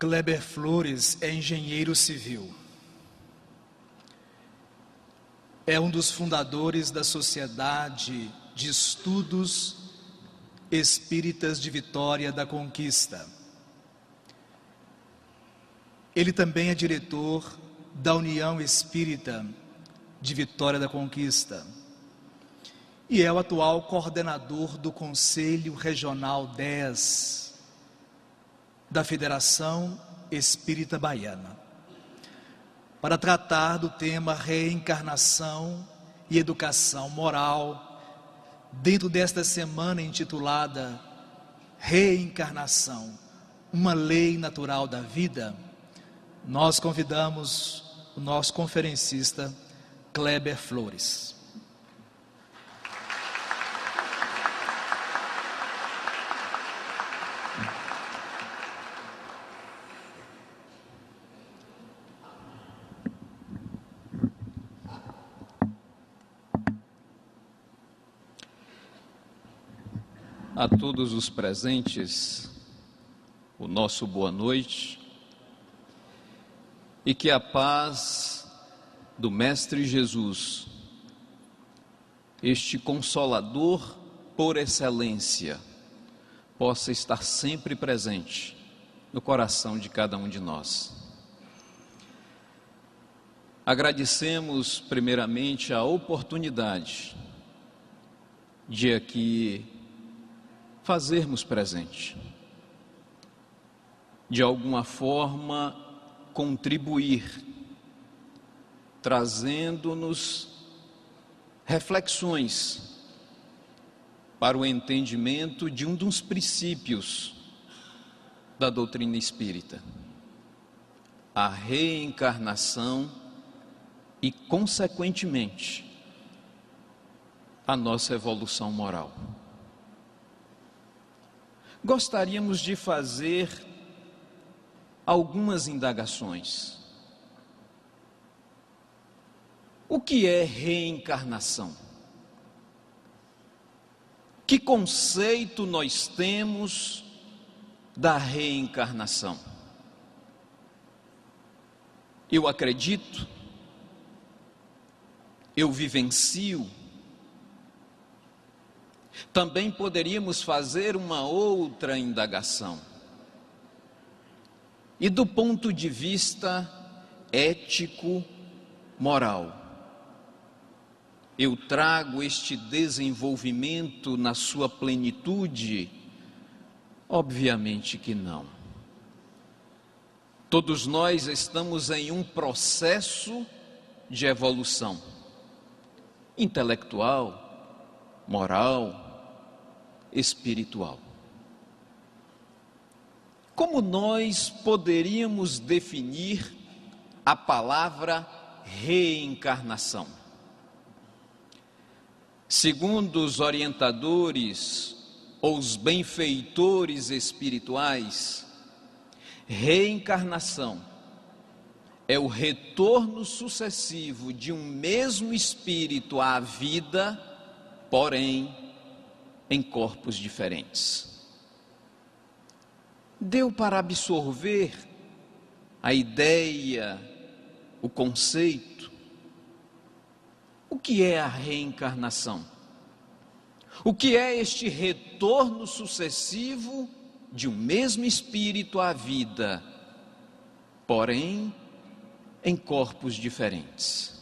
Kleber Flores é engenheiro civil. É um dos fundadores da Sociedade de Estudos Espíritas de Vitória da Conquista. Ele também é diretor da União Espírita de Vitória da Conquista e é o atual coordenador do Conselho Regional 10 da Federação Espírita Baiana, para tratar do tema reencarnação e educação moral, dentro desta semana intitulada Reencarnação, uma lei natural da vida. Nós convidamos o nosso conferencista Kleber Flores. A todos os presentes, o nosso boa noite, e que a paz do Mestre Jesus, este Consolador por excelência, possa estar sempre presente no coração de cada um de nós. Agradecemos primeiramente a oportunidade de aqui fazermos presente, de alguma forma contribuir, trazendo-nos reflexões para o entendimento de um dos princípios da doutrina espírita, a reencarnação e, consequentemente, a nossa evolução moral. Gostaríamos de fazer algumas indagações. O que é reencarnação? Que conceito nós temos da reencarnação? Eu acredito, eu vivencio. Também poderíamos fazer uma outra indagação. E do ponto de vista ético, moral, eu trago este desenvolvimento na sua plenitude? Obviamente que não. Todos nós estamos em um processo de evolução intelectual, moral, espiritual. Como nós poderíamos definir a palavra reencarnação? Segundo os orientadores ou os benfeitores espirituais, reencarnação é o retorno sucessivo de um mesmo espírito à vida, porém em corpos diferentes. Deu para absorver a ideia, o conceito? O que é a reencarnação? O que é este retorno sucessivo de um mesmo espírito à vida, porém em corpos diferentes?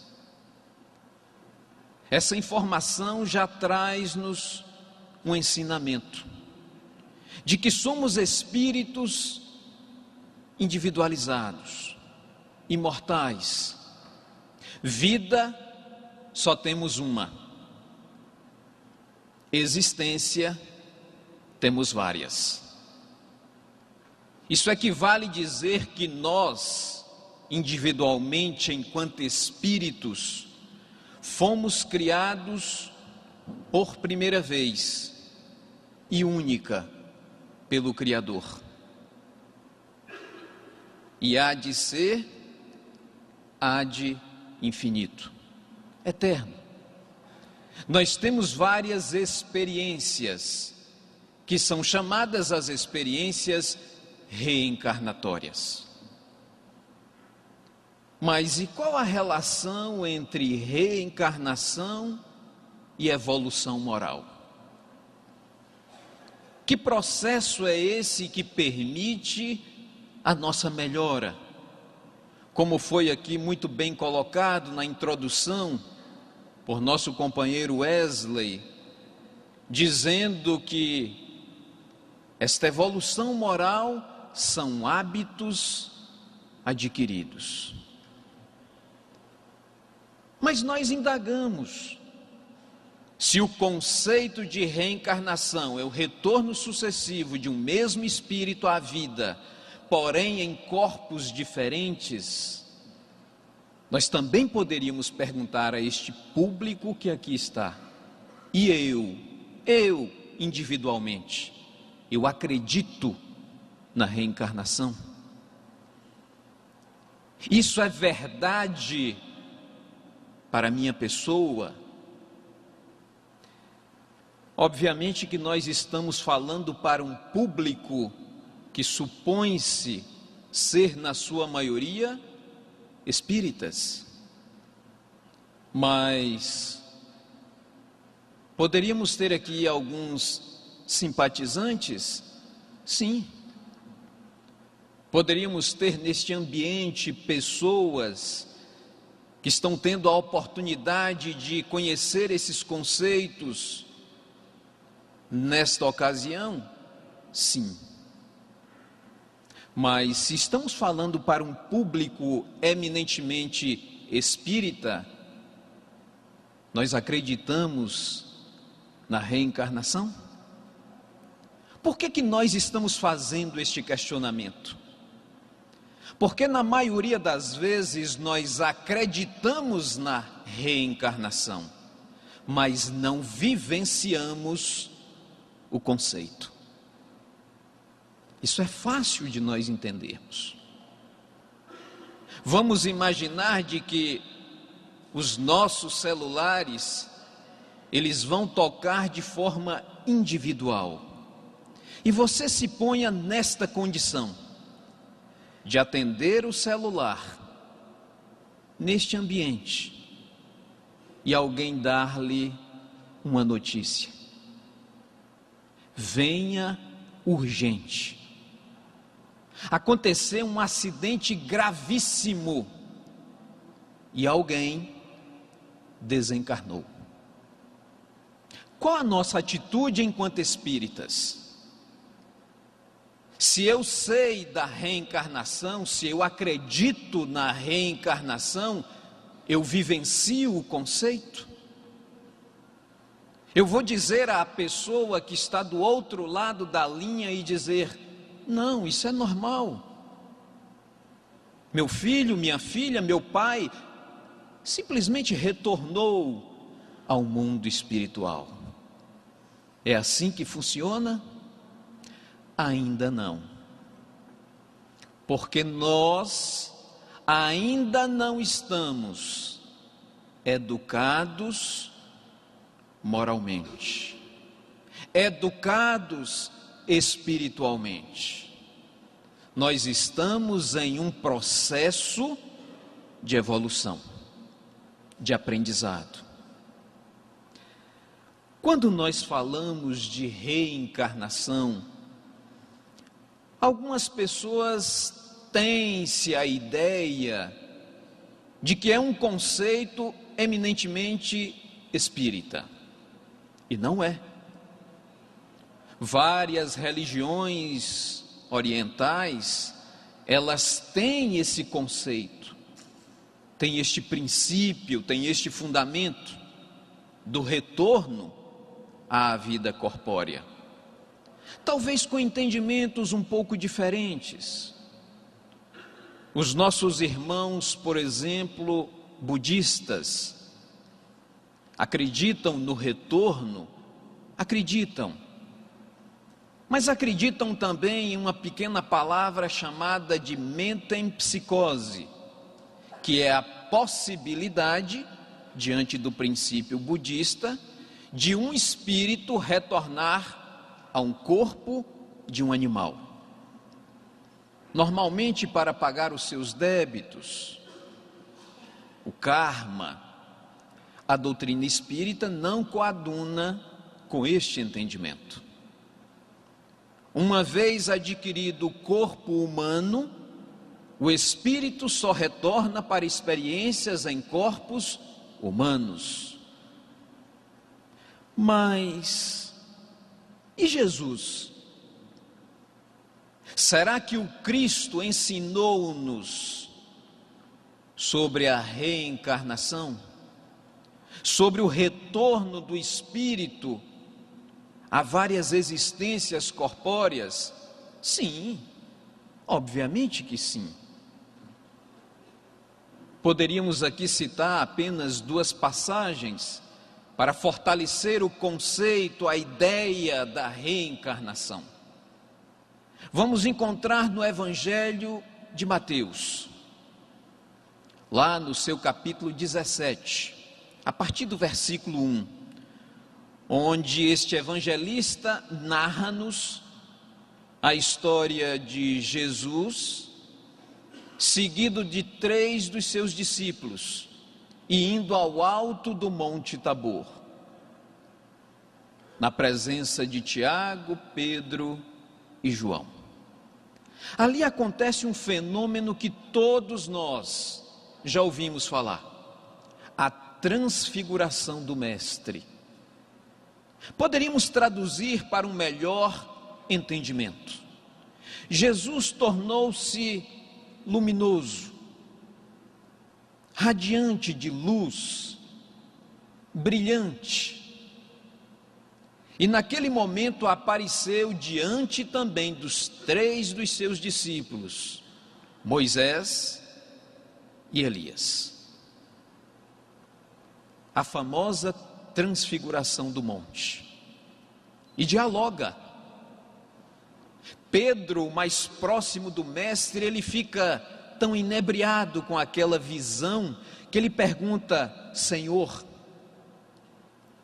Essa informação já traz-nos um ensinamento de que somos espíritos individualizados, imortais. Vida só temos uma. Existência temos várias. Isso equivale a dizer que nós, individualmente, enquanto espíritos, fomos criados por primeira vez e única pelo Criador. E há de ser, há de infinito, eterno. Nós temos várias experiências, que são chamadas as experiências reencarnatórias. Mas e qual a relação entre reencarnação e evolução moral? Que processo é esse que permite a nossa melhora? Como foi aqui muito bem colocado na introdução por nosso companheiro Wesley, dizendo que esta evolução moral são hábitos adquiridos. Mas nós indagamos se o conceito de reencarnação é o retorno sucessivo de um mesmo espírito à vida, porém em corpos diferentes. Nós também poderíamos perguntar a este público que aqui está: e eu individualmente, eu acredito na reencarnação? Isso é verdade para a minha pessoa? Obviamente que nós estamos falando para um público que supõe-se ser, na sua maioria, espíritas. Mas poderíamos ter aqui alguns simpatizantes? Sim. Poderíamos ter neste ambiente pessoas que estão tendo a oportunidade de conhecer esses conceitos nesta ocasião? Sim. Mas se estamos falando para um público eminentemente espírita, nós acreditamos na reencarnação? Por que nós estamos fazendo este questionamento? Porque na maioria das vezes nós acreditamos na reencarnação, mas não vivenciamos o conceito. Isso é fácil de nós entendermos. Vamos imaginar de que os nossos celulares, eles vão tocar de forma individual. E você se ponha nesta condição de atender o celular neste ambiente e alguém dar-lhe uma notícia: venha urgente, aconteceu um acidente gravíssimo e alguém desencarnou. Qual a nossa atitude enquanto espíritas? Se eu sei da reencarnação, se eu acredito na reencarnação, eu vivencio o conceito? Eu vou dizer à pessoa que está do outro lado da linha e dizer: não, isso é normal. Meu filho, minha filha, meu pai simplesmente retornou ao mundo espiritual. É assim que funciona? Ainda não. Porque nós ainda não estamos educados moralmente, educados espiritualmente. Nós estamos em um processo de evolução, de aprendizado. Quando nós falamos de reencarnação, algumas pessoas têm-se a ideia de que é um conceito eminentemente espírita, e não é. Várias religiões orientais, elas têm esse conceito, têm este princípio, têm este fundamento do retorno à vida corpórea. Talvez com entendimentos um pouco diferentes. Os nossos irmãos, por exemplo, budistas, acreditam no retorno? Acreditam. Mas acreditam também em uma pequena palavra chamada de metempsicose, que é a possibilidade, diante do princípio budista, de um espírito retornar a um corpo de um animal. normalmente para pagar os seus débitos, o karma. A doutrina espírita não coaduna com este entendimento. Uma vez adquirido o corpo humano, o espírito só retorna para experiências em corpos humanos. Mas, e Jesus? Será que o Cristo ensinou-nos sobre a reencarnação? Sobre o retorno do espírito a várias existências corpóreas? Sim, obviamente que sim. Poderíamos aqui citar apenas 2 passagens para fortalecer o conceito, a ideia da reencarnação. Vamos encontrar no Evangelho de Mateus, lá no seu capítulo 17, a partir do versículo 1, onde este evangelista narra-nos a história de Jesus, seguido de 3 dos seus discípulos, e indo ao alto do Monte Tabor, na presença de Tiago, Pedro e João. Ali acontece um fenômeno que todos nós já ouvimos falar: a transfiguração do Mestre. Poderíamos traduzir para um melhor entendimento: Jesus tornou-se luminoso, radiante de luz, brilhante. E naquele momento apareceu diante também dos 3 dos seus discípulos, Moisés e Elias. A famosa transfiguração do monte. E dialoga. Pedro, o mais próximo do mestre, ele fica tão inebriado com aquela visão que ele pergunta: Senhor,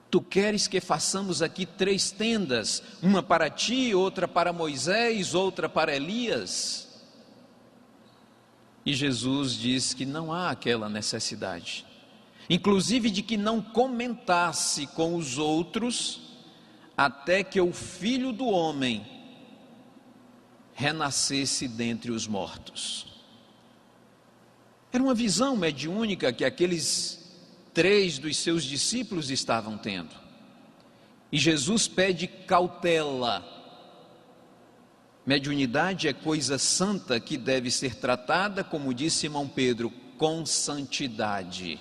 tu queres que façamos aqui 3 tendas, uma para ti, outra para Moisés, outra para Elias? E Jesus diz que não há aquela necessidade, inclusive de que não comentasse com os outros, até que o Filho do Homem renascesse dentre os mortos. Era uma visão mediúnica que aqueles 3 dos seus discípulos estavam tendo. E Jesus pede cautela. Mediunidade é coisa santa que deve ser tratada, como disse Simão Pedro, com santidade.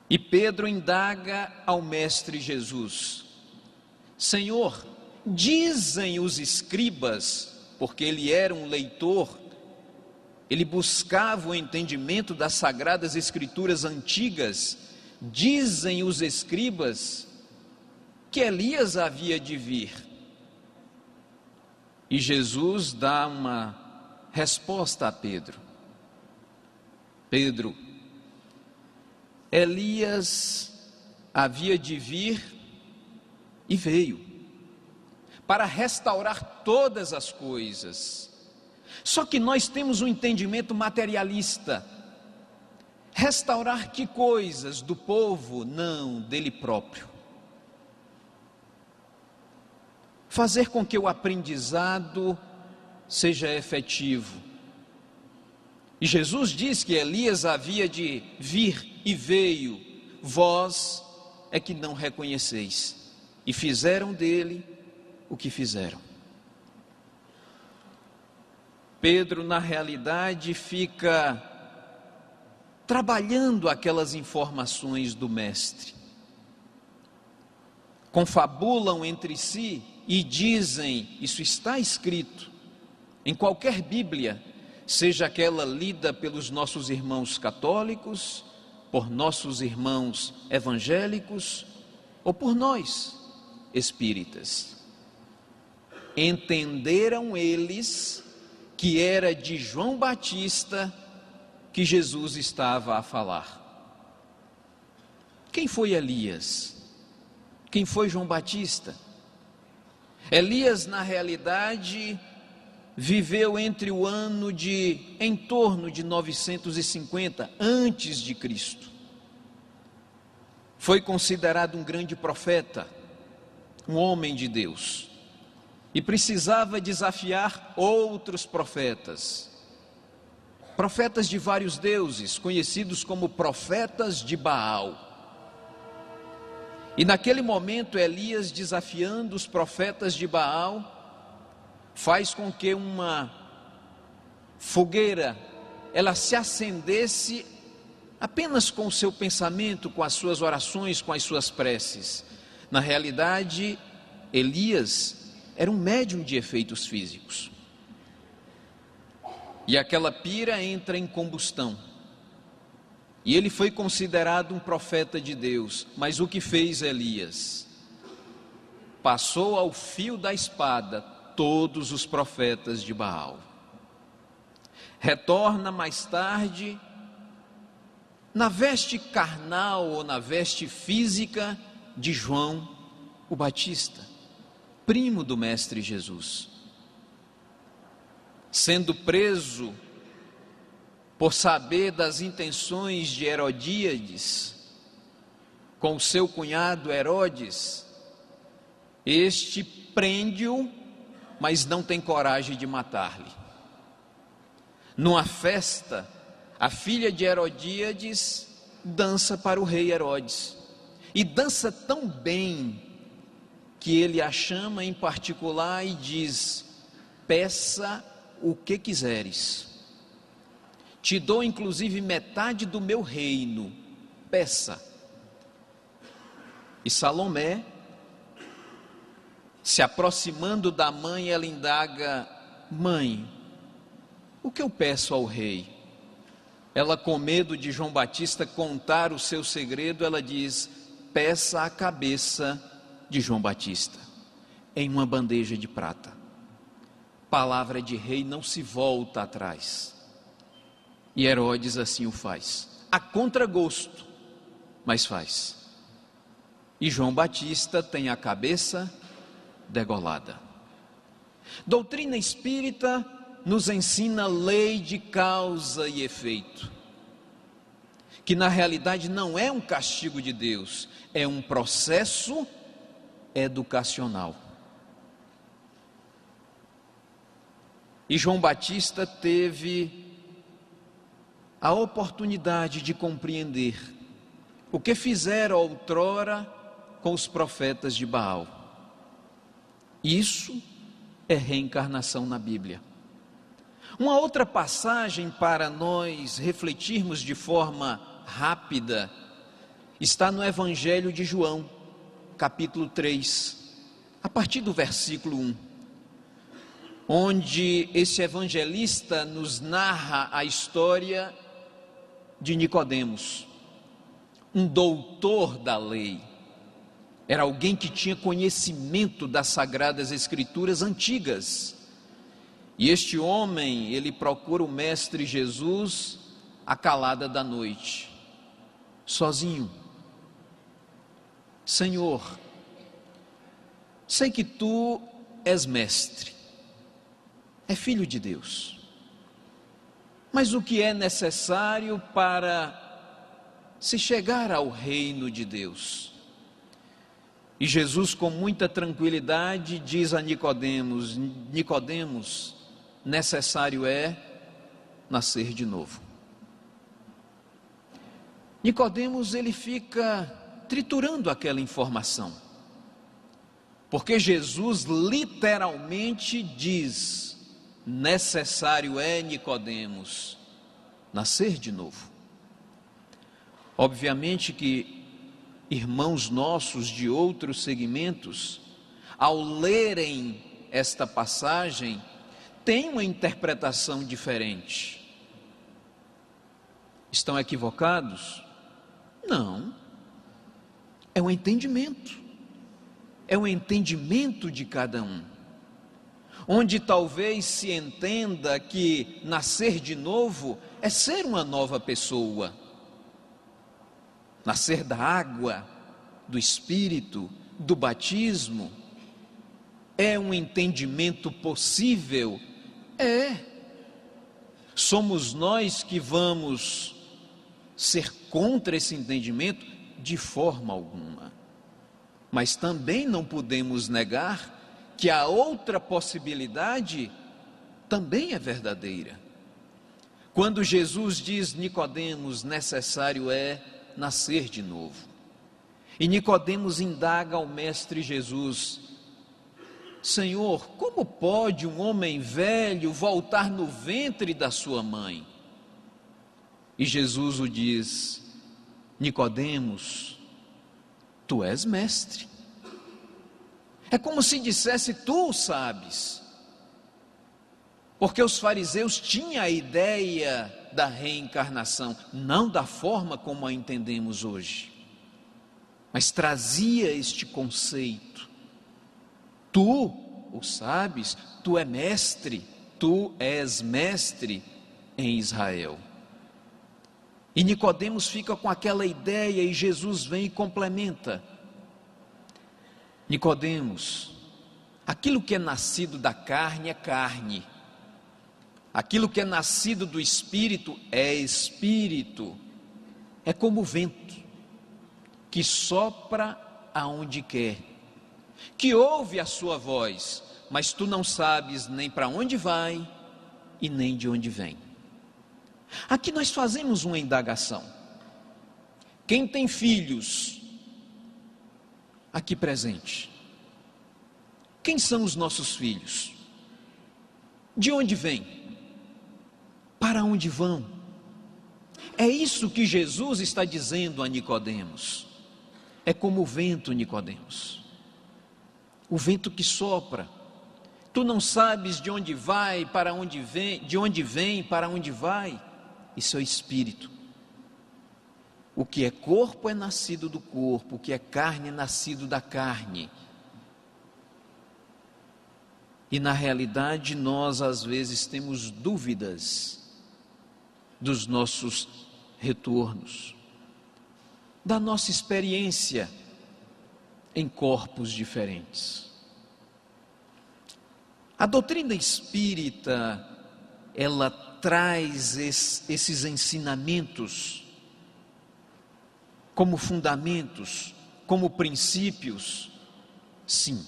E Pedro indaga ao Mestre Jesus: Senhor, dizem os escribas, porque ele era um leitor, ele buscava o entendimento das sagradas escrituras antigas, dizem os escribas que Elias havia de vir. E Jesus dá uma resposta a Pedro: Pedro, Elias havia de vir e veio para restaurar todas as coisas. Só que nós temos um entendimento materialista. Restaurar que coisas? Do povo? Não, dele próprio. Fazer com que o aprendizado seja efetivo. E Jesus diz que Elias havia de vir e veio. Vós é que não reconheceis e fizeram dele o que fizeram. Pedro, na realidade, fica trabalhando aquelas informações do mestre. Confabulam entre si e dizem: isso está escrito em qualquer Bíblia, seja aquela lida pelos nossos irmãos católicos, por nossos irmãos evangélicos ou por nós, espíritas. Entenderam eles que era de João Batista que Jesus estava a falar. Quem foi Elias? Quem foi João Batista? Elias, na realidade, viveu entre o ano em torno de 950 antes de Cristo. Foi considerado um grande profeta, um homem de Deus, e precisava desafiar outros profetas de vários deuses, conhecidos como profetas de Baal. E naquele momento, Elias, desafiando os profetas de Baal, faz com que uma fogueira ela se acendesse apenas com o seu pensamento, com as suas orações, com as suas preces. Na realidade, Elias era um médium de efeitos físicos. E aquela pira entra em combustão. E ele foi considerado um profeta de Deus. Mas o que fez Elias? Passou ao fio da espada todos os profetas de Baal. Retorna mais tarde, na veste carnal ou na veste física de João o Batista, primo do Mestre Jesus. Sendo preso por saber das intenções de Herodíades com o seu cunhado Herodes, este prende-o, mas não tem coragem de matar-lhe. Numa festa, a filha de Herodíades dança para o rei Herodes, e dança tão bem que ele a chama em particular e diz: peça o que quiseres, te dou inclusive metade do meu reino, peça. E Salomé, se aproximando da mãe, ela indaga: mãe, o que eu peço ao rei? Ela, com medo de João Batista contar o seu segredo, ela diz: peça a cabeça de João Batista em uma bandeja de prata. Palavra de rei não se volta atrás. E Herodes assim o faz, a contragosto, mas faz. E João Batista tem a cabeça degolada. Doutrina espírita nos ensina lei de causa e efeito, que na realidade não é um castigo de Deus, é um processo educacional. E João Batista teve a oportunidade de compreender o que fizeram outrora com os profetas de Baal. Isso é reencarnação na Bíblia. Uma outra passagem para nós refletirmos de forma rápida está no Evangelho de João, capítulo 3, a partir do versículo 1, onde esse evangelista nos narra a história de Nicodemos, um doutor da lei. Era alguém que tinha conhecimento das Sagradas Escrituras antigas. E este homem, ele procura o Mestre Jesus à calada da noite, sozinho. Senhor, sei que tu és mestre, é filho de Deus, mas o que é necessário para se chegar ao reino de Deus? E Jesus, com muita tranquilidade, diz a Nicodemos: Nicodemos, necessário é nascer de novo. Nicodemos, ele fica triturando aquela informação, porque Jesus literalmente diz: necessário é, Nicodemos, nascer de novo. Obviamente que irmãos nossos de outros segmentos, ao lerem esta passagem, têm uma interpretação diferente. Estão equivocados? Não. É um entendimento. É um entendimento de cada um. Onde talvez se entenda que nascer de novo é ser uma nova pessoa. Nascer da água, do Espírito, do batismo, é um entendimento possível Somos nós que vamos ser contra esse entendimento? De forma alguma. Mas também não podemos negar que a outra possibilidade também é verdadeira. Quando Jesus diz: Nicodemos, necessário é nascer de novo. E Nicodemos indaga ao mestre Jesus: Senhor, como pode um homem velho voltar no ventre da sua mãe? E Jesus o diz: Nicodemos, tu és mestre. É como se dissesse: tu o sabes. Porque os fariseus tinham a ideia da reencarnação, não da forma como a entendemos hoje, mas trazia este conceito. Tu o sabes, tu és mestre em Israel. E Nicodemos fica com aquela ideia e Jesus vem e complementa: Nicodemos, aquilo que é nascido da carne é carne, aquilo que é nascido do Espírito é Espírito. É como o vento que sopra aonde quer, que ouve a sua voz, mas tu não sabes nem para onde vai e nem de onde vem. Aqui nós fazemos uma indagação. Quem tem filhos aqui presente? Quem são os nossos filhos? De onde vêm? Para onde vão? É isso que Jesus está dizendo a Nicodemos. É como o vento, Nicodemos. O vento que sopra. Tu não sabes de onde vai, para onde vem, de onde vem, para onde vai. Isso é espírito. O que é corpo é nascido do corpo, o que é carne é nascido da carne. E na realidade nós às vezes temos dúvidas dos nossos retornos, da nossa experiência em corpos diferentes. A doutrina espírita, ela traz esses ensinamentos como fundamentos, como princípios, sim.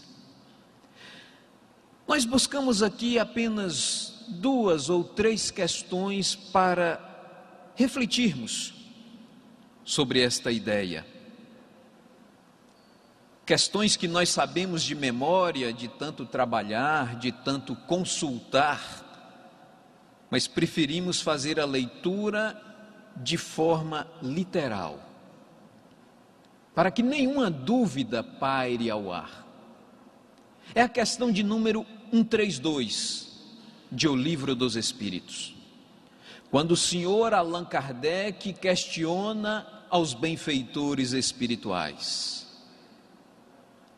Nós buscamos aqui apenas 2 ou 3 questões para refletirmos sobre esta ideia. Questões que nós sabemos de memória, de tanto trabalhar, de tanto consultar, mas preferimos fazer a leitura de forma literal, para que nenhuma dúvida paire ao ar. É a questão de número 132 de O Livro dos Espíritos, quando o senhor Allan Kardec questiona aos benfeitores espirituais: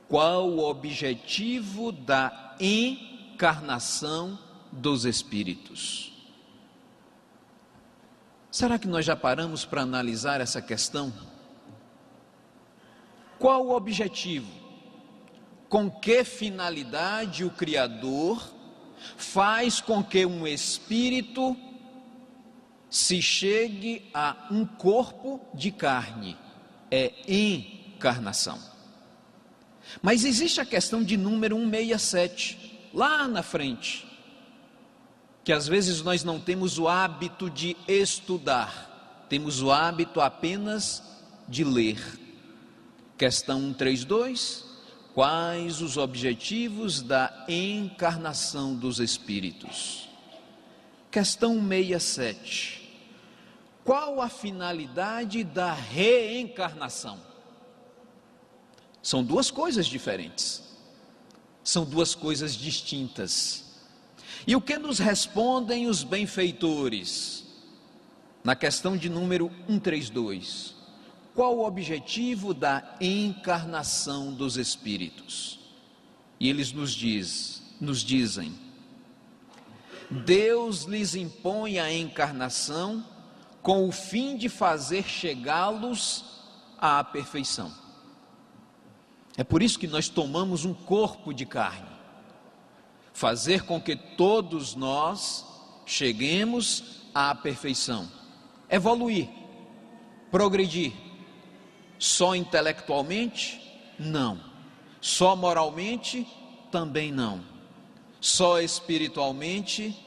qual o objetivo da encarnação dos espíritos? Será que nós já paramos para analisar essa questão? Qual o objetivo? Com que finalidade o Criador faz com que um espírito se chegue a um corpo de carne? É encarnação. Mas existe a questão de número 167, lá na frente, que às vezes nós não temos o hábito de estudar, temos o hábito apenas de ler. Questão 132, quais os objetivos da encarnação dos espíritos? Questão 167, qual a finalidade da reencarnação? São 2 coisas diferentes, são 2 coisas distintas. E o que nos respondem os benfeitores? Na questão de número 132, qual o objetivo da encarnação dos espíritos? E eles nos dizem: Deus lhes impõe a encarnação com o fim de fazer chegá-los à perfeição. É por isso que nós tomamos um corpo de carne. fazer com que todos nós cheguemos à perfeição, evoluir, progredir. Só intelectualmente? Não. Só moralmente? Também não. Só espiritualmente?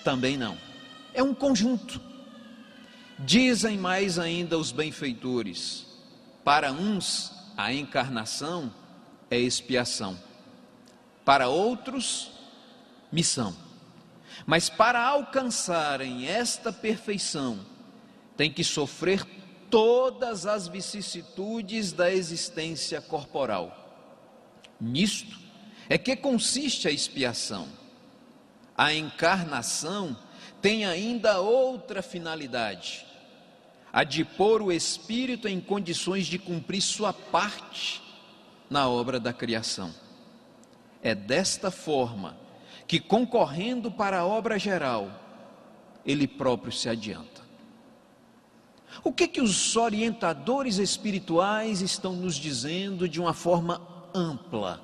Também não. É um conjunto. Dizem mais ainda os benfeitores: para uns a encarnação é expiação, para outros missão. Mas para alcançarem esta perfeição, tem que sofrer todas as vicissitudes da existência corporal. Nisto é que consiste a expiação. A encarnação tem ainda outra finalidade: a de pôr o espírito em condições de cumprir sua parte na obra da criação. É desta forma que, concorrendo para a obra geral, ele próprio se adianta. O que os orientadores espirituais estão nos dizendo de uma forma ampla?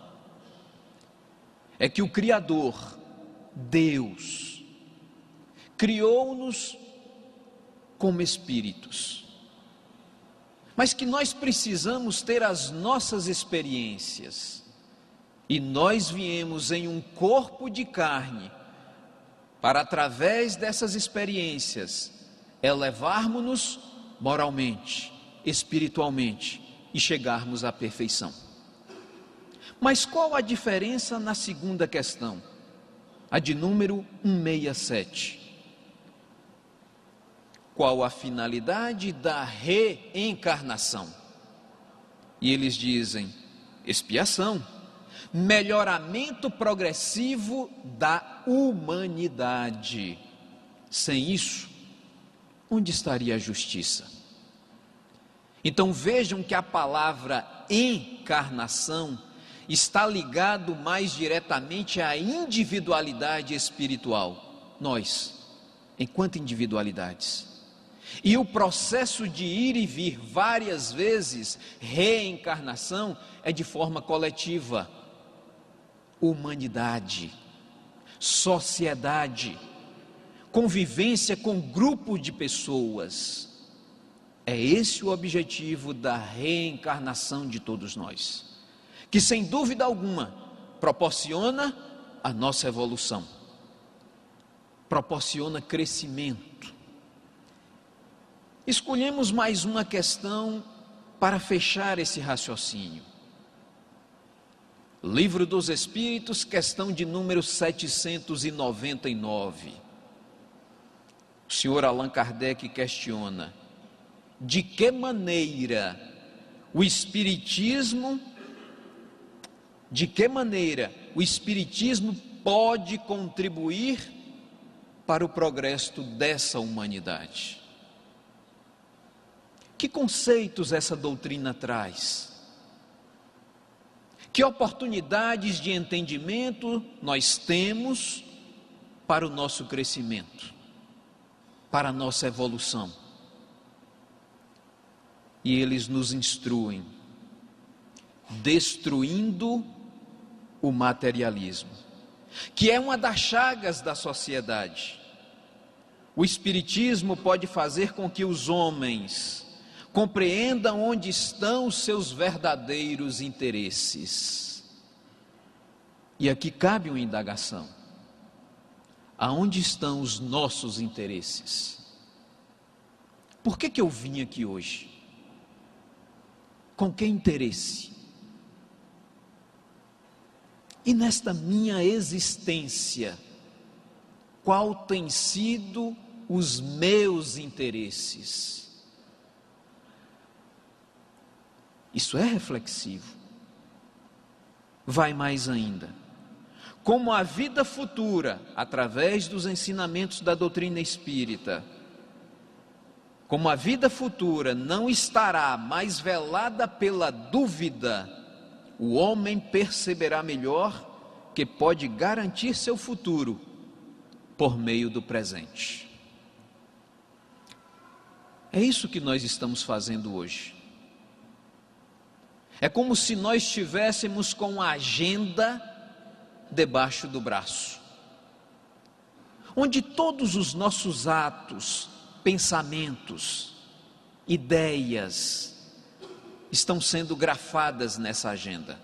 É que o Criador, Deus, criou-nos como espíritos, mas que nós precisamos ter as nossas experiências, e nós viemos em um corpo de carne para, através dessas experiências, elevarmos-nos moralmente, espiritualmente e chegarmos à perfeição. Mas qual a diferença na segunda questão, a de número 167? Qual a finalidade da reencarnação? E eles dizem: expiação, melhoramento progressivo da humanidade. Sem isso, onde estaria a justiça? Então vejam que a palavra encarnação está ligado mais diretamente à individualidade espiritual, nós, enquanto individualidades. E o processo de ir e vir várias vezes, reencarnação, é de forma coletiva. Humanidade, sociedade, convivência com grupo de pessoas. É esse o objetivo da reencarnação de todos nós, que sem dúvida alguma proporciona a nossa evolução, proporciona crescimento. Escolhemos mais uma questão para fechar esse raciocínio. Livro dos Espíritos, questão de número 799. O senhor Allan Kardec questiona: de que maneira o Espiritismo pode contribuir para o progresso dessa humanidade? Que conceitos essa doutrina traz? Que oportunidades de entendimento nós temos para o nosso crescimento, para a nossa evolução? E eles nos instruem: destruindo o materialismo, que é uma das chagas da sociedade. O Espiritismo pode fazer com que os homens compreendam onde estão os seus verdadeiros interesses. E aqui cabe uma indagação: aonde estão os nossos interesses? Por que eu vim aqui hoje? Com que interesse? E nesta minha existência, qual tem sido os meus interesses? Isso é reflexivo. Vai mais ainda: como a vida futura, através dos ensinamentos da doutrina espírita, como a vida futura não estará mais velada pela dúvida, o homem perceberá melhor que pode garantir seu futuro por meio do presente. É isso que nós estamos fazendo hoje. É como se nós estivéssemos com a agenda debaixo do braço, onde todos os nossos atos, pensamentos, ideias estão sendo grafadas nessa agenda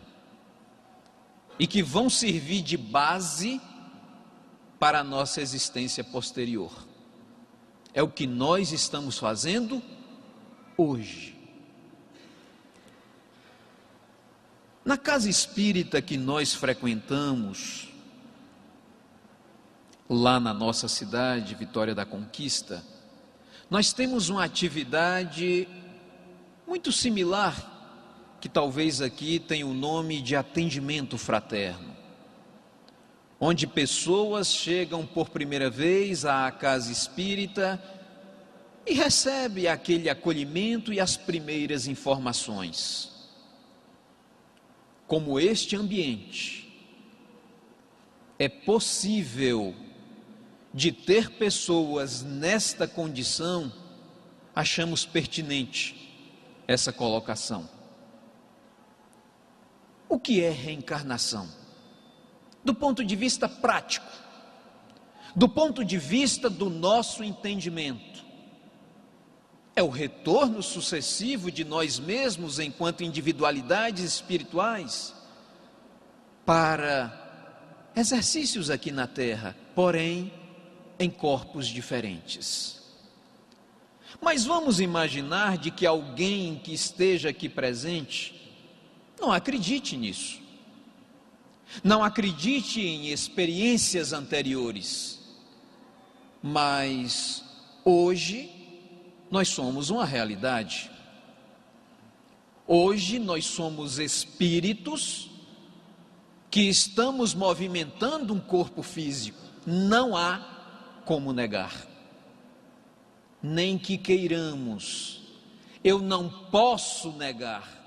e que vão servir de base para a nossa existência posterior. É o que nós estamos fazendo hoje. Na casa espírita que nós frequentamos, lá na nossa cidade, Vitória da Conquista, nós temos uma atividade muito similar, que talvez aqui tenha o nome de atendimento fraterno, onde pessoas chegam por primeira vez à casa espírita e recebem aquele acolhimento e as primeiras informações. Como este ambiente é possível de ter pessoas nesta condição, achamos pertinente essa colocação. O que é reencarnação? Do ponto de vista prático, do ponto de vista do nosso entendimento, é o retorno sucessivo de nós mesmos enquanto individualidades espirituais para exercícios aqui na Terra, porém em corpos diferentes. Mas vamos imaginar de que alguém que esteja aqui presente não acredite nisso, não acredite em experiências anteriores, mas hoje nós somos uma realidade. Hoje nós somos espíritos que estamos movimentando um corpo físico. Não há como negar, nem que queiramos. Eu não posso negar.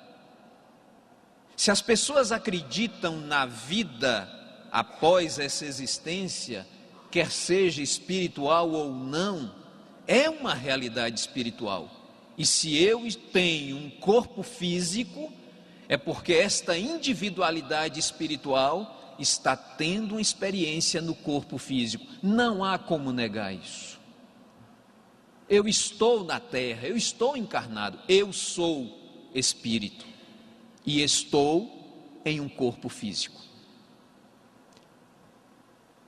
Se as pessoas acreditam na vida após essa existência, quer seja espiritual ou não, é uma realidade espiritual. E se eu tenho um corpo físico, é porque esta individualidade espiritual está tendo uma experiência no corpo físico. Não há como negar isso. Eu estou na terra, eu estou encarnado, eu sou espírito e estou em um corpo físico.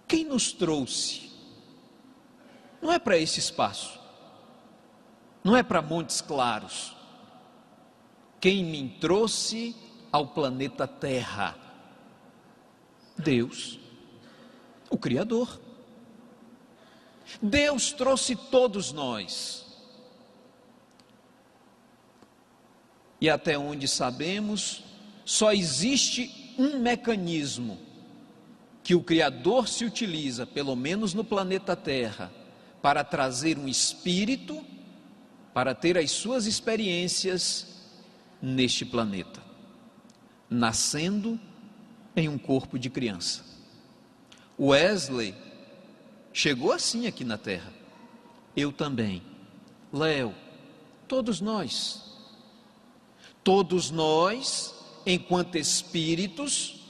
Quem nos trouxe? Não é para esse espaço, não é para Montes Claros. Quem me trouxe ao planeta Terra? Deus, o Criador. Deus trouxe todos nós. E até onde sabemos, só existe um mecanismo que o Criador se utiliza, pelo menos no planeta Terra, para trazer um espírito, para ter as suas experiências neste planeta, nascendo em um corpo de criança. Wesley chegou assim aqui na Terra, eu também, Léo, todos nós, enquanto espíritos,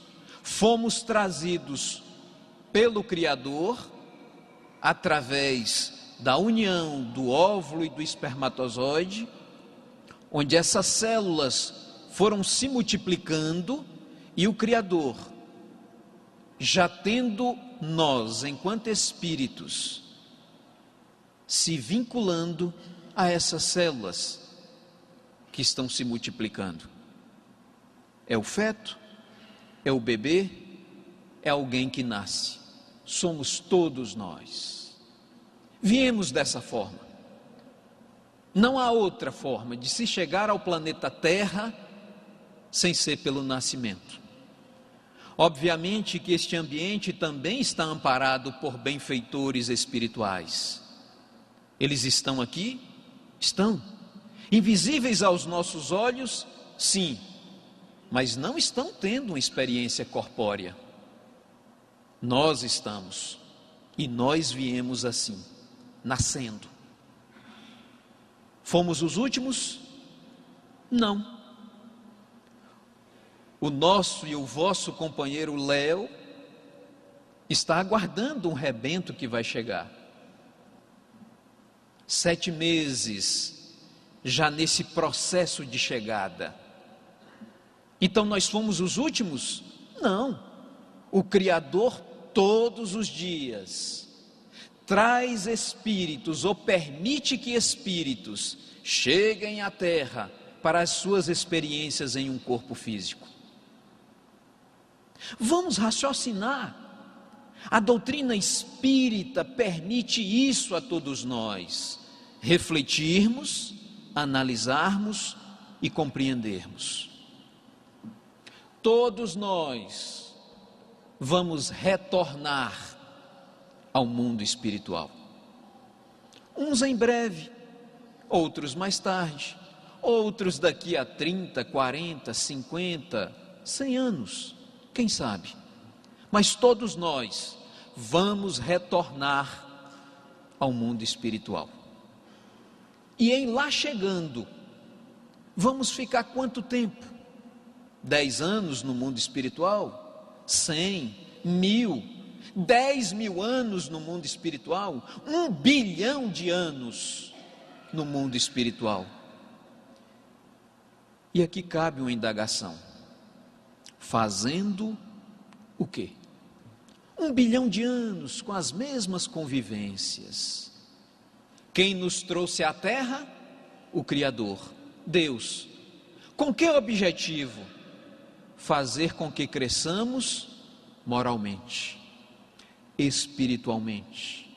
fomos trazidos pelo Criador através da união do óvulo e do espermatozoide, onde essas células foram se multiplicando e o Criador, já tendo nós, enquanto espíritos, se vinculando a essas células que estão se multiplicando. É o feto, é o bebê, é alguém que nasce. Somos todos nós. Viemos dessa forma. Não há outra forma de se chegar ao planeta Terra sem ser pelo nascimento. Obviamente que este ambiente também está amparado por benfeitores espirituais. Eles estão aqui? Estão. Invisíveis aos nossos olhos? Sim. Mas não estão tendo uma experiência corpórea. Nós estamos. E nós viemos assim, nascendo. Fomos os últimos? Não. O nosso e o vosso companheiro Léo está aguardando um rebento que vai chegar. 7 meses já nesse processo de chegada. Então nós fomos os últimos? Não. O Criador todos os dias traz espíritos ou permite que espíritos cheguem à terra para as suas experiências em um corpo físico. Vamos raciocinar. A doutrina espírita permite isso a todos nós, refletirmos, analisarmos e compreendermos. Todos nós vamos retornar ao mundo espiritual. Uns em breve, outros mais tarde, outros daqui a 30, 40, 50, 100 anos, quem sabe? Mas todos nós vamos retornar ao mundo espiritual. E em lá chegando, vamos ficar quanto tempo? 10 anos no mundo espiritual? 100, 1000, 10.000 anos no mundo espiritual? 1 bilhão de anos no mundo espiritual? E aqui cabe uma indagação. Fazendo o quê? 1 bilhão de anos com as mesmas convivências. Quem nos trouxe à Terra? O Criador, Deus. Com que objetivo? Fazer com que cresçamos moralmente, espiritualmente,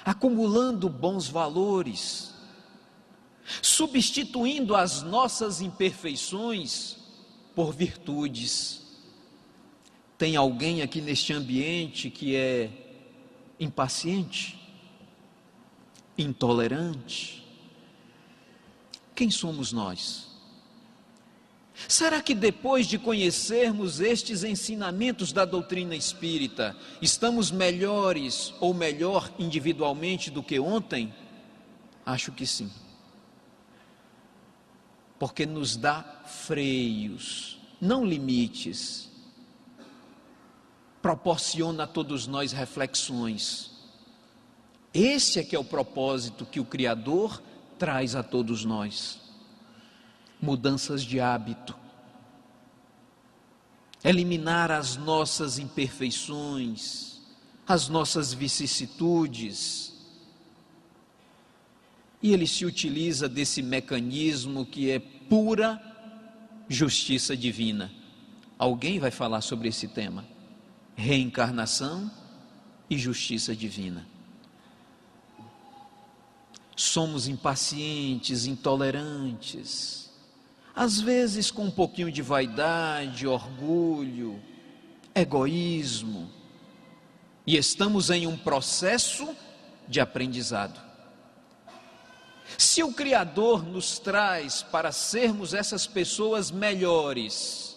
acumulando bons valores, substituindo as nossas imperfeições por virtudes. Tem alguém aqui neste ambiente que é impaciente, intolerante? Quem somos nós? Será que depois de conhecermos estes ensinamentos da doutrina espírita, estamos melhores ou melhor individualmente do que ontem? Acho que sim. Porque nos dá freios, não limites. Proporciona a todos nós reflexões. Esse é que é o propósito que o Criador traz a todos nós. Mudanças de hábito. Eliminar as nossas imperfeições, as nossas vicissitudes. E ele se utiliza desse mecanismo que é pura justiça divina. Alguém vai falar sobre esse tema? Reencarnação e justiça divina. Somos impacientes, intolerantes, às vezes com um pouquinho de vaidade, orgulho, egoísmo, e estamos em um processo de aprendizado. Se o Criador nos traz para sermos essas pessoas melhores,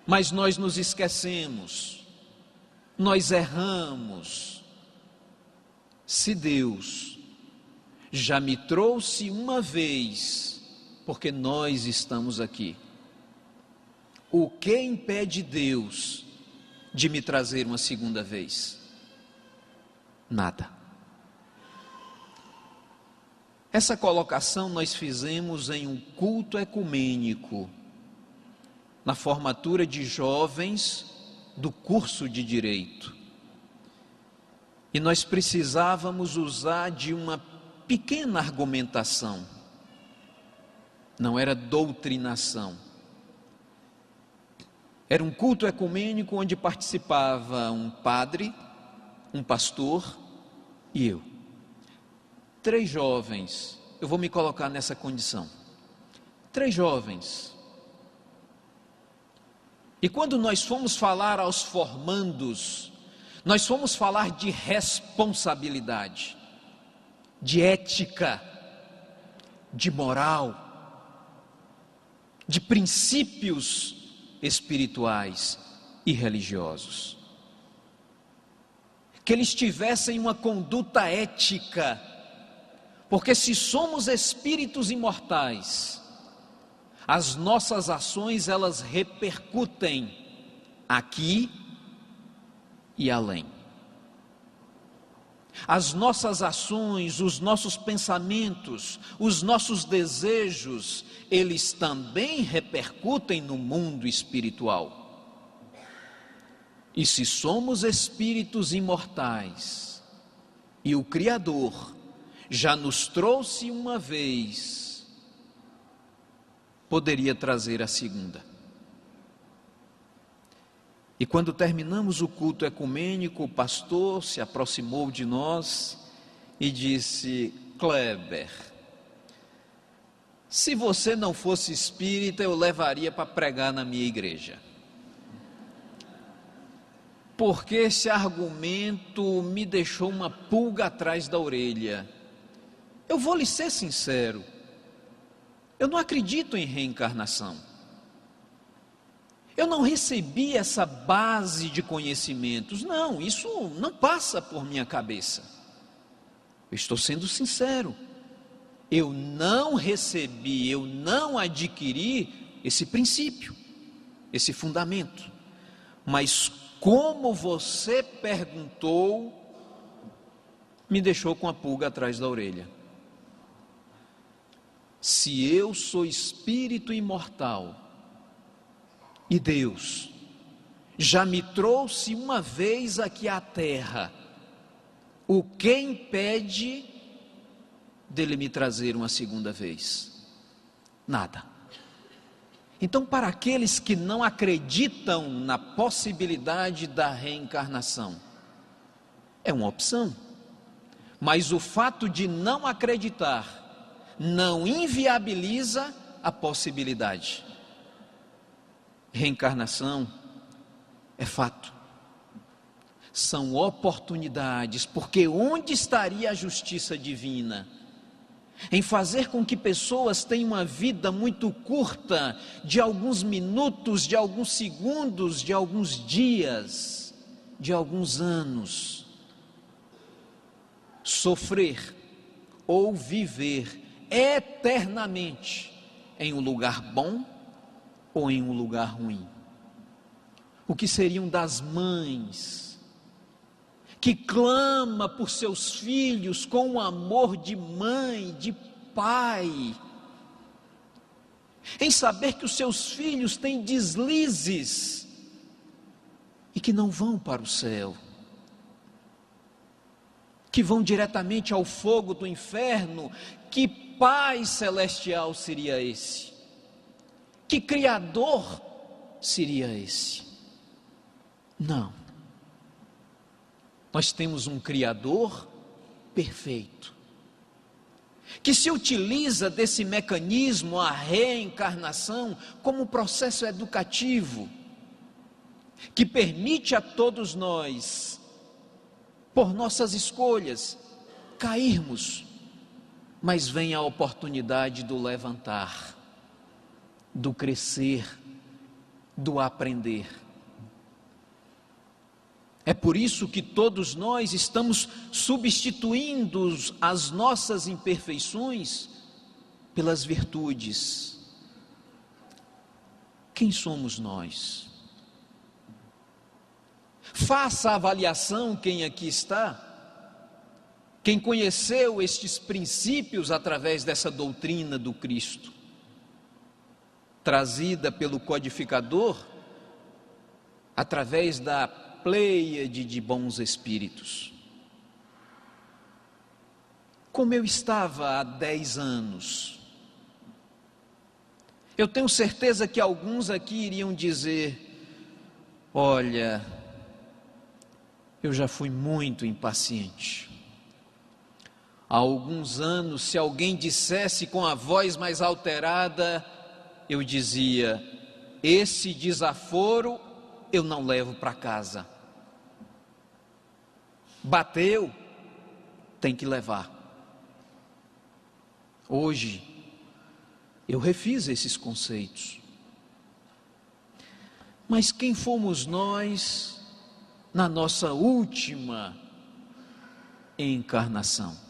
mas nós nos esquecemos, nós erramos. Se Deus já me trouxe uma vez, porque nós estamos aqui, o que impede Deus de me trazer uma segunda vez? Nada. Essa colocação nós fizemos em um culto ecumênico, na formatura de jovens do curso de Direito. E nós precisávamos usar de uma pequena argumentação. Não era doutrinação. Era um culto ecumênico onde participava um padre, um pastor e eu. 3 jovens, eu vou me colocar nessa condição. 3 jovens. E quando nós fomos falar aos formandos, nós fomos falar de responsabilidade, de ética, de moral, de princípios espirituais e religiosos. Que eles tivessem uma conduta ética, porque se somos espíritos imortais, as nossas ações elas repercutem aqui e além. As nossas ações, os nossos pensamentos, os nossos desejos, eles também repercutem no mundo espiritual. E se somos espíritos imortais, e o Criador já nos trouxe uma vez, poderia trazer a segunda. E quando terminamos o culto ecumênico, o pastor se aproximou de nós e disse: Kleber, se você não fosse espírita, eu levaria para pregar na minha igreja. Porque esse argumento me deixou uma pulga atrás da orelha. Eu vou lhe ser sincero, eu não acredito em reencarnação. Eu não recebi essa base de conhecimentos. Não, isso não passa por minha cabeça. Eu estou sendo sincero. Eu não recebi, eu não adquiri esse princípio, esse fundamento. Mas como você perguntou, me deixou com a pulga atrás da orelha. Se eu sou espírito imortal, e Deus já me trouxe uma vez aqui à terra, o que impede dele me trazer uma segunda vez? Nada. Então, para aqueles que não acreditam na possibilidade da reencarnação, é uma opção, mas o fato de não acreditar não inviabiliza a possibilidade. Reencarnação é fato, são oportunidades, porque onde estaria a justiça divina? Em fazer com que pessoas tenham uma vida muito curta, de alguns minutos, de alguns segundos, de alguns dias, de alguns anos, sofrer ou viver eternamente em um lugar bom ou em um lugar ruim. O que seriam das mães que clama por seus filhos com o amor de mãe, de pai, em saber que os seus filhos têm deslizes e que não vão para o céu, que vão diretamente ao fogo do inferno? Que Pai celestial seria esse? Que Criador seria esse? Não. Nós temos um Criador perfeito, que se utiliza desse mecanismo, a reencarnação, como um processo educativo, que permite a todos nós, por nossas escolhas, cairmos, mas vem a oportunidade do levantar, do crescer, do aprender. É por isso que todos nós estamos substituindo as nossas imperfeições pelas virtudes. Quem somos nós? Faça a avaliação, quem aqui está, quem conheceu estes princípios através dessa doutrina do Cristo, trazida pelo codificador, através da pleiade de bons espíritos. Como eu estava há 10 anos, eu tenho certeza que alguns aqui iriam dizer: olha, eu já fui muito impaciente. Há alguns anos, se alguém dissesse com a voz mais alterada, eu dizia: esse desaforo eu não levo para casa. Bateu, tem que levar. Hoje, eu refiz esses conceitos. Mas quem fomos nós na nossa última encarnação?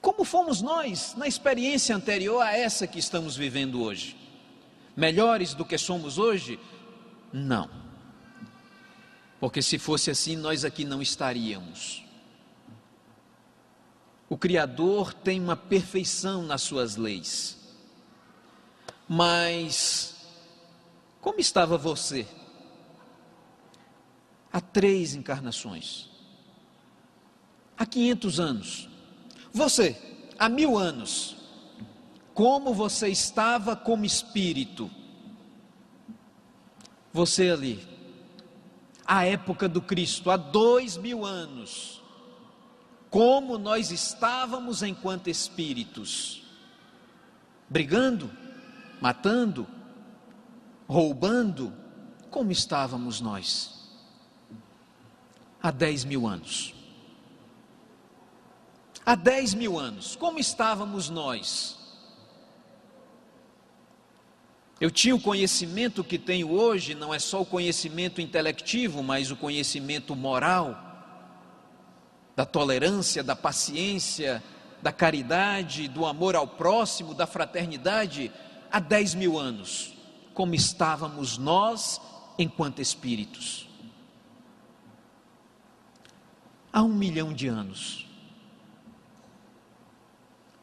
Como fomos nós na experiência anterior a essa que estamos vivendo hoje? Melhores do que somos hoje? Não. porque se fosse assim, nós aqui não estaríamos. O Criador tem uma perfeição nas suas leis. Mas, como estava você? Há 3 encarnações. Há 500 anos. Você, há 1000 anos. Como você estava como espírito? Você ali, à época do Cristo, há 2000 anos, como nós estávamos enquanto espíritos? Brigando, matando, roubando, como estávamos nós? Há 10.000 anos. Há 10.000 anos, como estávamos nós? Eu tinha o conhecimento que tenho hoje, não é só o conhecimento intelectivo, mas o conhecimento moral, da tolerância, da paciência, da caridade, do amor ao próximo, da fraternidade, há 10.000 anos, como estávamos nós enquanto espíritos. Há 1 milhão de anos.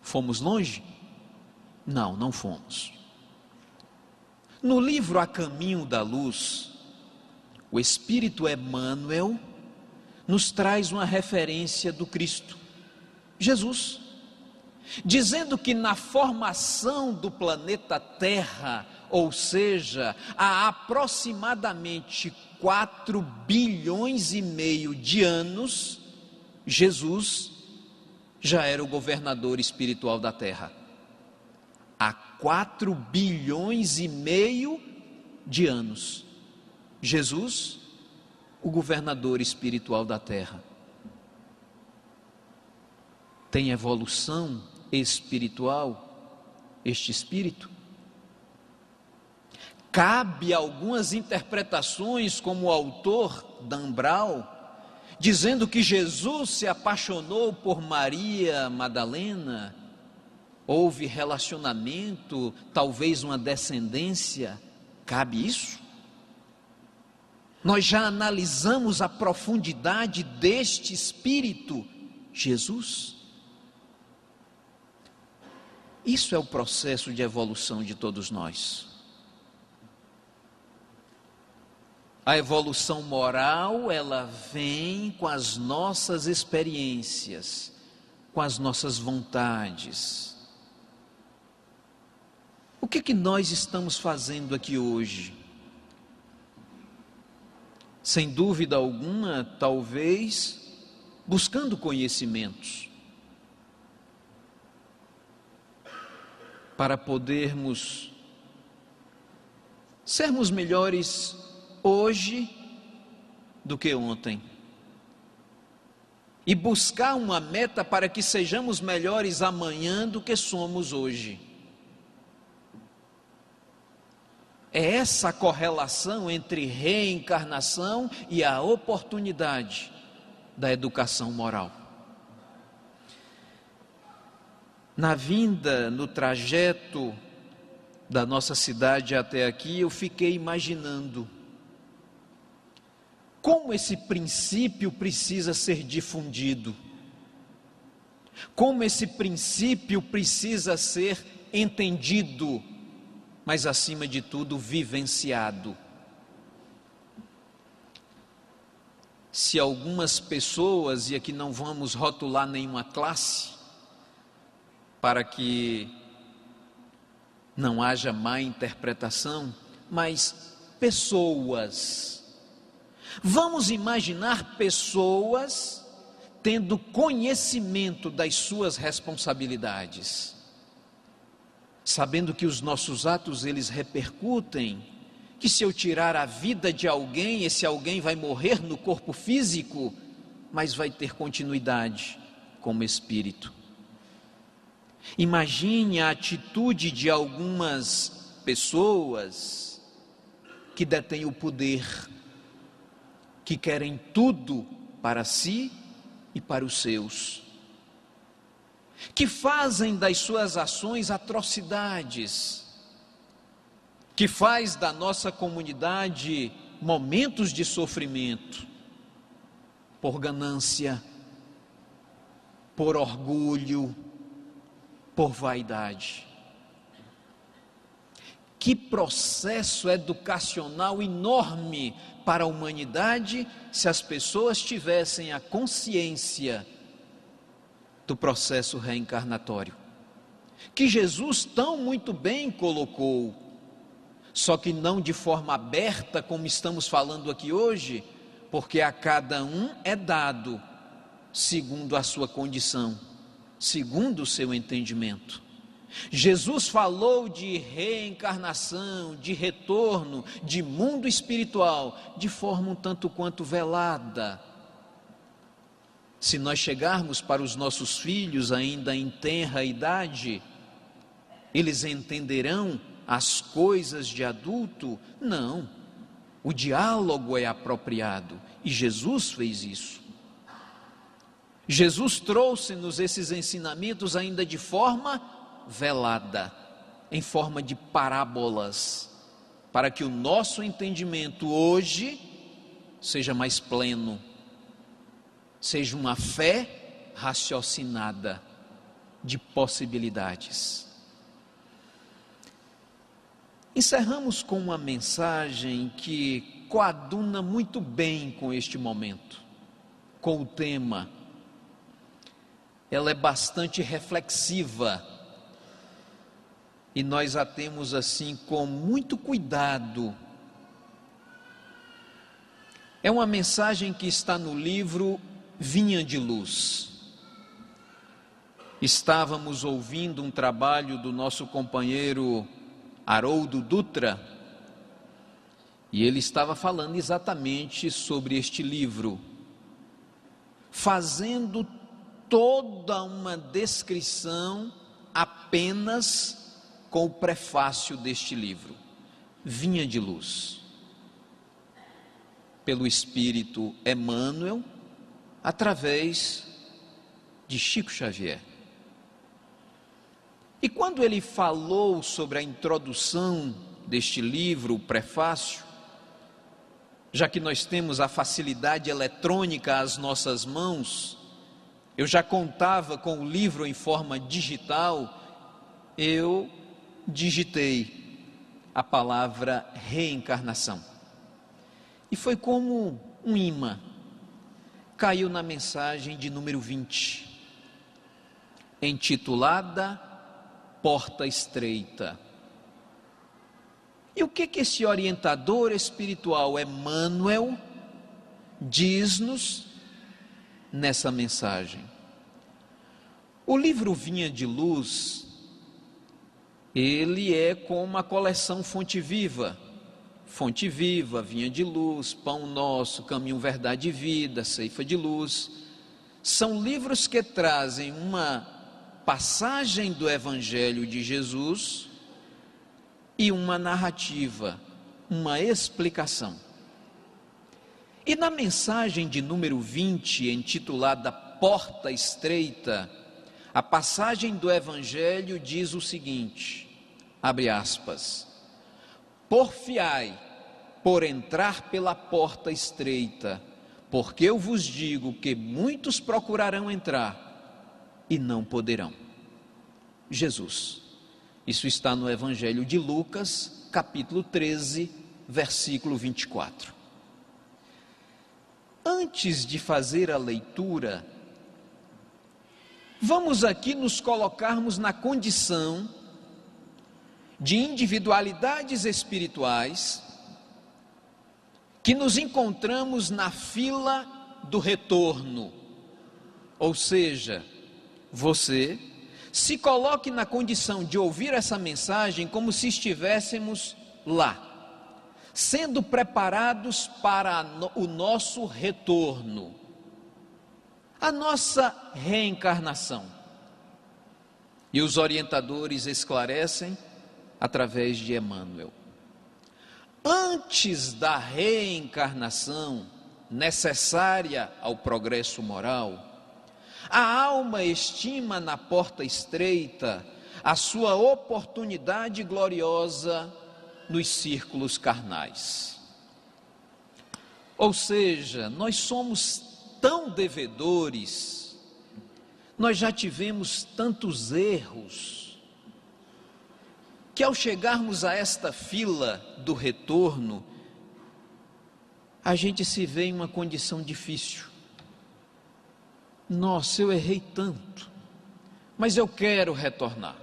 Fomos longe? Não, não fomos. No livro A Caminho da Luz, o Espírito Emmanuel nos traz uma referência do Cristo, Jesus, dizendo que na formação do planeta Terra, ou seja, há aproximadamente 4 bilhões e meio de anos, Jesus já era o governador espiritual da Terra. Há 4 bilhões e meio de anos, Jesus, o governador espiritual da Terra. Tem evolução espiritual este espírito? Cabe algumas interpretações, como o autor Dan Brown, dizendo que Jesus se apaixonou por Maria Madalena, houve relacionamento, talvez uma descendência. Cabe isso? Nós já analisamos a profundidade deste espírito, Jesus. Isso é o processo de evolução de todos nós. A evolução moral, ela vem com as nossas experiências, com as nossas vontades. O que nós estamos fazendo aqui hoje? Sem dúvida alguma, talvez, buscando conhecimentos, para podermos sermos melhores hoje do que ontem, e buscar uma meta para que sejamos melhores amanhã do que somos hoje. É essa a correlação entre reencarnação e a oportunidade da educação moral. Na vinda, no trajeto da nossa cidade até aqui, eu fiquei imaginando como esse princípio precisa ser difundido, como esse princípio precisa ser entendido, mas acima de tudo vivenciado. Se algumas pessoas, e aqui não vamos rotular nenhuma classe, para que não haja má interpretação, mas pessoas, vamos imaginar pessoas tendo conhecimento das suas responsabilidades, sabendo que os nossos atos eles repercutem, que se eu tirar a vida de alguém, esse alguém vai morrer no corpo físico, mas vai ter continuidade como espírito. Imagine a atitude de algumas pessoas que detêm o poder, que querem tudo para si e para os seus, que fazem das suas ações atrocidades, que faz da nossa comunidade momentos de sofrimento, por ganância, por orgulho, por vaidade. Que processo educacional enorme para a humanidade se as pessoas tivessem a consciência do processo reencarnatório, que Jesus tão muito bem colocou, só que não de forma aberta como estamos falando aqui hoje, porque a cada um é dado segundo a sua condição, segundo o seu entendimento. Jesus falou de reencarnação, de retorno, de mundo espiritual, de forma um tanto quanto velada. Se nós chegarmos para os nossos filhos ainda em tenra idade, eles entenderão as coisas de adulto? Não. O diálogo é apropriado e Jesus fez isso. Jesus trouxe-nos esses ensinamentos ainda de forma velada, em forma de parábolas, para que o nosso entendimento hoje seja mais pleno, seja uma fé raciocinada de possibilidades. Encerramos com uma mensagem que coaduna muito bem com este momento, com o tema. Ela é bastante reflexiva e nós a temos assim com muito cuidado. É uma mensagem que está no livro Vinha de Luz. Estávamos ouvindo um trabalho do nosso companheiro Haroldo Dutra, e ele estava falando exatamente sobre este livro, fazendo toda uma descrição apenas com o prefácio deste livro, Vinha de Luz, pelo Espírito Emmanuel, através de Chico Xavier. E quando ele falou sobre a introdução deste livro, o prefácio, já que nós temos a facilidade eletrônica às nossas mãos, eu já contava com o livro em forma digital, eu digitei a palavra reencarnação. E foi como um imã, caiu na mensagem de número 20, intitulada Porta Estreita. E o que esse orientador espiritual Emmanuel diz-nos nessa mensagem? O livro Vinha de Luz, ele é como uma coleção Fonte Viva, Vinha de Luz, Pão Nosso, Caminho, Verdade e Vida, Ceifa de Luz. São livros que trazem uma passagem do Evangelho de Jesus e uma narrativa, uma explicação. E na mensagem de número 20, intitulada Porta Estreita, a passagem do Evangelho diz o seguinte, abre aspas, porfiai por entrar pela porta estreita, porque eu vos digo que muitos procurarão entrar e não poderão. Jesus. Isso está no Evangelho de Lucas, capítulo 13, versículo 24. Antes de fazer a leitura, vamos aqui nos colocarmos na condição de individualidades espirituais que nos encontramos na fila do retorno. Ou seja, você se coloque na condição de ouvir essa mensagem como se estivéssemos lá, sendo preparados para o nosso retorno, a nossa reencarnação. E os orientadores esclarecem através de Emmanuel. Antes da reencarnação necessária ao progresso moral, a alma estima na porta estreita a sua oportunidade gloriosa nos círculos carnais. Ou seja, nós somos tão devedores, nós já tivemos tantos erros, que ao chegarmos a esta fila do retorno, a gente se vê em uma condição difícil. Nossa, eu errei tanto, mas eu quero retornar.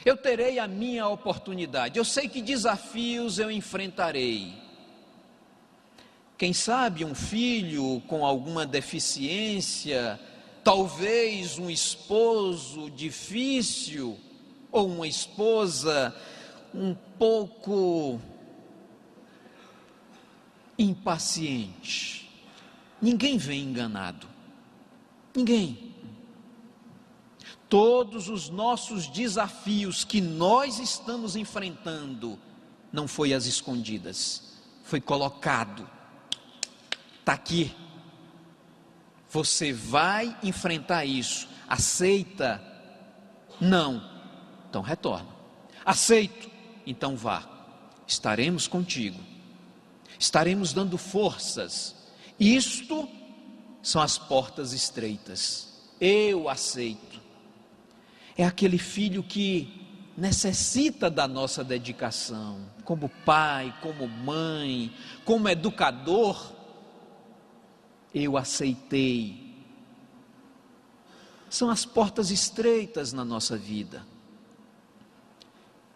Eu terei a minha oportunidade, eu sei que desafios eu enfrentarei. Quem sabe um filho com alguma deficiência, talvez um esposo difícil, ou uma esposa um pouco impaciente. Ninguém vem enganado, ninguém. Todos os nossos desafios que nós estamos enfrentando, não foi às escondidas, foi colocado, está aqui. Você vai enfrentar isso, aceita? Não, então retorna. Aceito, então vá, estaremos contigo, estaremos dando forças. Isto são as portas estreitas, eu aceito. É aquele filho que necessita da nossa dedicação, como pai, como mãe, como educador. Eu aceitei. São as portas estreitas na nossa vida.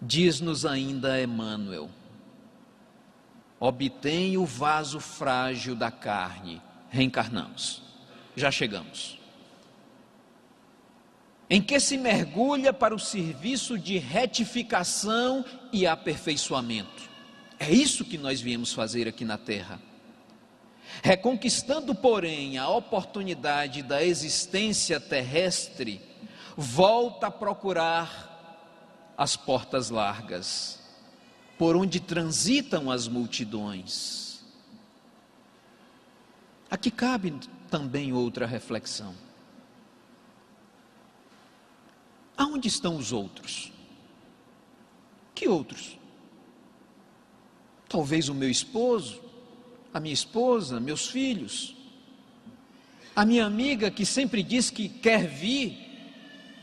Diz-nos ainda Emmanuel: obtém o vaso frágil da carne, reencarnamos, já chegamos. Em que se mergulha para o serviço de retificação e aperfeiçoamento. É isso que nós viemos fazer aqui na terra. Reconquistando, porém, a oportunidade da existência terrestre, volta a procurar as portas largas, por onde transitam as multidões. Aqui cabe também outra reflexão. Aonde estão os outros? Que outros? Talvez o meu esposo, a minha esposa, meus filhos, a minha amiga que sempre diz que quer vir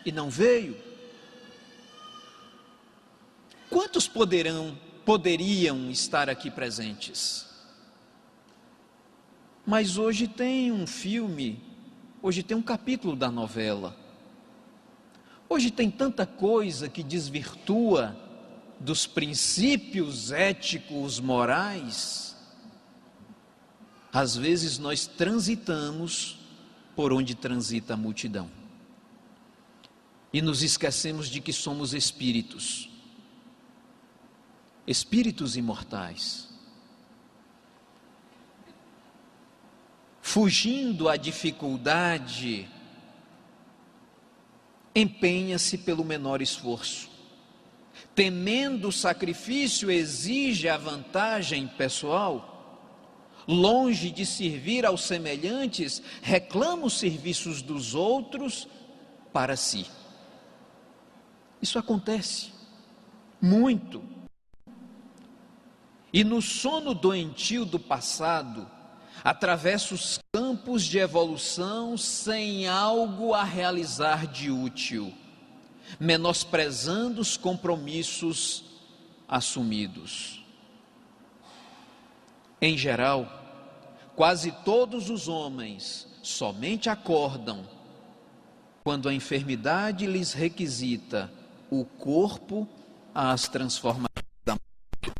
e não veio. Quantos poderiam estar aqui presentes? Mas hoje tem um filme, hoje tem um capítulo da novela. Hoje tem tanta coisa que desvirtua dos princípios éticos, morais. Às vezes nós transitamos por onde transita a multidão. E nos esquecemos de que somos espíritos. Espíritos imortais. Fugindo à dificuldade, empenha-se pelo menor esforço. Temendo o sacrifício, exige a vantagem pessoal. Longe de servir aos semelhantes, reclama os serviços dos outros para si. Isso acontece muito. E no sono doentio do passado, atravessa os campos de evolução sem algo a realizar de útil, menosprezando os compromissos assumidos. Em geral, quase todos os homens somente acordam quando a enfermidade lhes requisita o corpo às transformações da mente.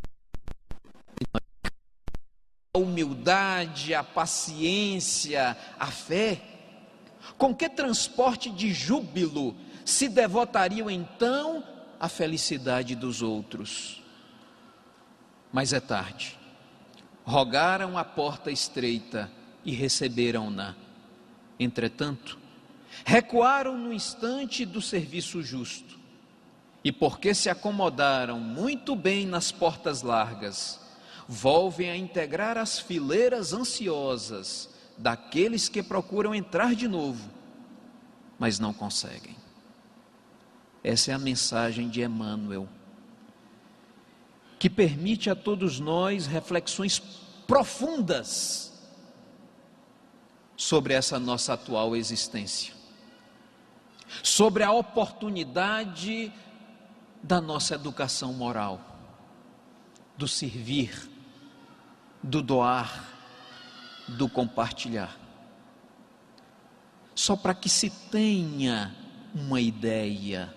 A humildade, a paciência, a fé, com que transporte de júbilo se devotariam então à felicidade dos outros? Mas é tarde. Rogaram a porta estreita e receberam-na. Entretanto, recuaram no instante do serviço justo, e porque se acomodaram muito bem nas portas largas, volvem a integrar as fileiras ansiosas daqueles que procuram entrar de novo, mas não conseguem. Essa é a mensagem de Emmanuel, que permite a todos nós reflexões profundas sobre essa nossa atual existência, sobre a oportunidade da nossa educação moral, do servir, do doar, do compartilhar. Só para que se tenha uma ideia.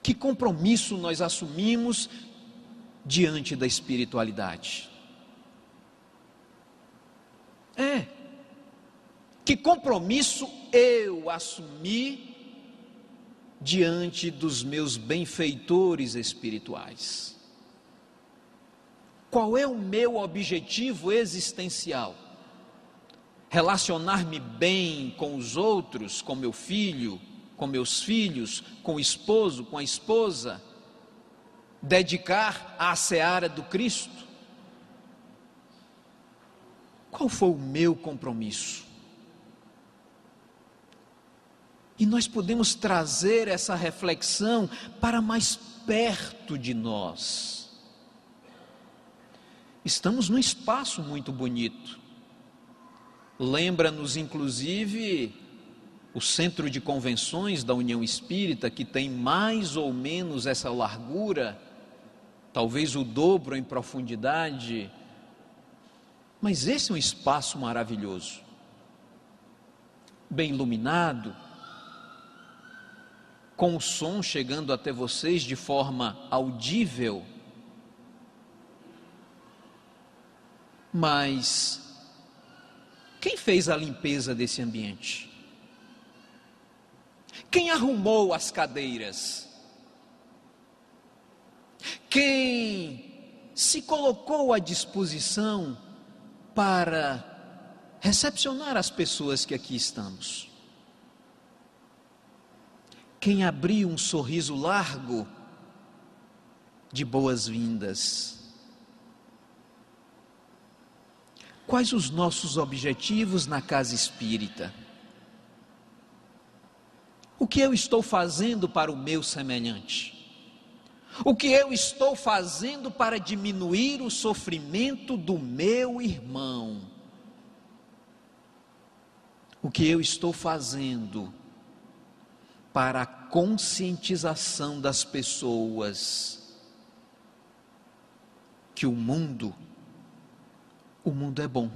Que compromisso nós assumimos diante da espiritualidade? Que compromisso eu assumi diante dos meus benfeitores espirituais? Qual é o meu objetivo existencial? Relacionar-me bem com os outros, com meu filho, com meus filhos, com o esposo, com a esposa? Dedicar à seara do Cristo? Qual foi o meu compromisso? E nós podemos trazer essa reflexão para mais perto de nós. Estamos num espaço muito bonito. Lembra-nos, inclusive, o centro de convenções da União Espírita, que tem mais ou menos essa largura, talvez o dobro em profundidade. Mas esse é um espaço maravilhoso, bem iluminado, com o som chegando até vocês de forma audível. Mas quem fez a limpeza desse ambiente? Quem arrumou as cadeiras? Quem se colocou à disposição para recepcionar as pessoas que aqui estamos? Quem abriu um sorriso largo de boas-vindas? Quais os nossos objetivos na casa espírita? O que eu estou fazendo para o meu semelhante? O que eu estou fazendo para diminuir o sofrimento do meu irmão? O que eu estou fazendo para a conscientização das pessoas que o mundo é bom.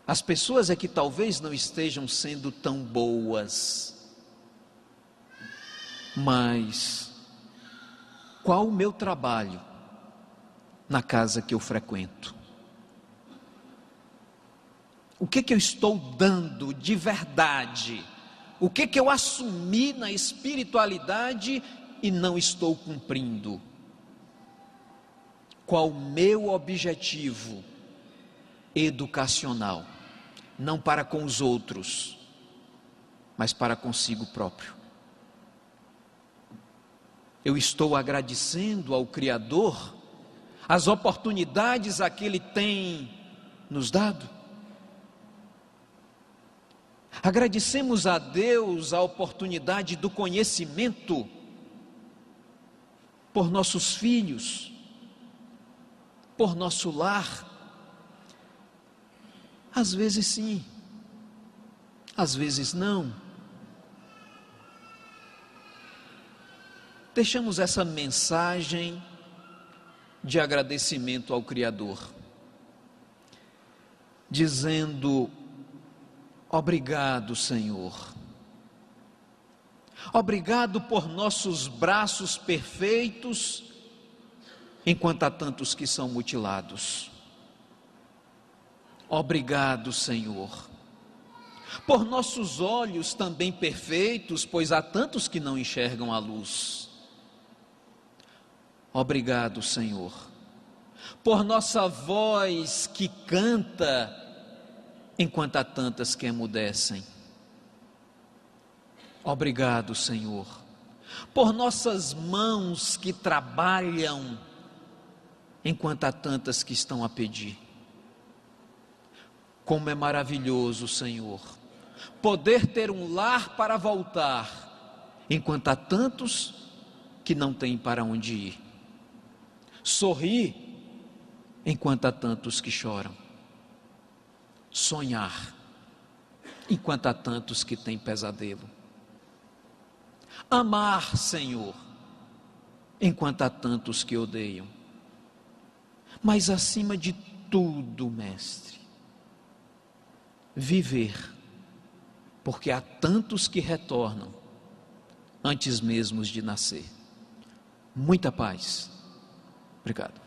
As pessoas é que talvez não estejam sendo tão boas, mas qual o meu trabalho na casa que eu frequento? O que eu estou dando de verdade? O que eu assumi na espiritualidade e não estou cumprindo? Qual o meu objetivo educacional? Não para com os outros, mas para consigo próprio. Eu estou agradecendo ao Criador as oportunidades a que Ele tem nos dado. Agradecemos a Deus a oportunidade do conhecimento por nossos filhos, por nosso lar. Às vezes sim, às vezes não. Deixamos essa mensagem de agradecimento ao Criador, dizendo: obrigado, Senhor. Obrigado por nossos braços perfeitos, enquanto há tantos que são mutilados. Obrigado, Senhor, por nossos olhos também perfeitos, pois há tantos que não enxergam a luz. Obrigado, Senhor, por nossa voz que canta, enquanto há tantas que emudecem. Obrigado, Senhor, por nossas mãos que trabalham, enquanto há tantas que estão a pedir. Como é maravilhoso, Senhor, poder ter um lar para voltar, enquanto há tantos que não têm para onde ir. Sorrir enquanto há tantos que choram. Sonhar enquanto há tantos que têm pesadelo. Amar, Senhor, enquanto há tantos que odeiam. Mas acima de tudo, Mestre, viver, porque há tantos que retornam antes mesmo de nascer. Muita paz. Obrigado.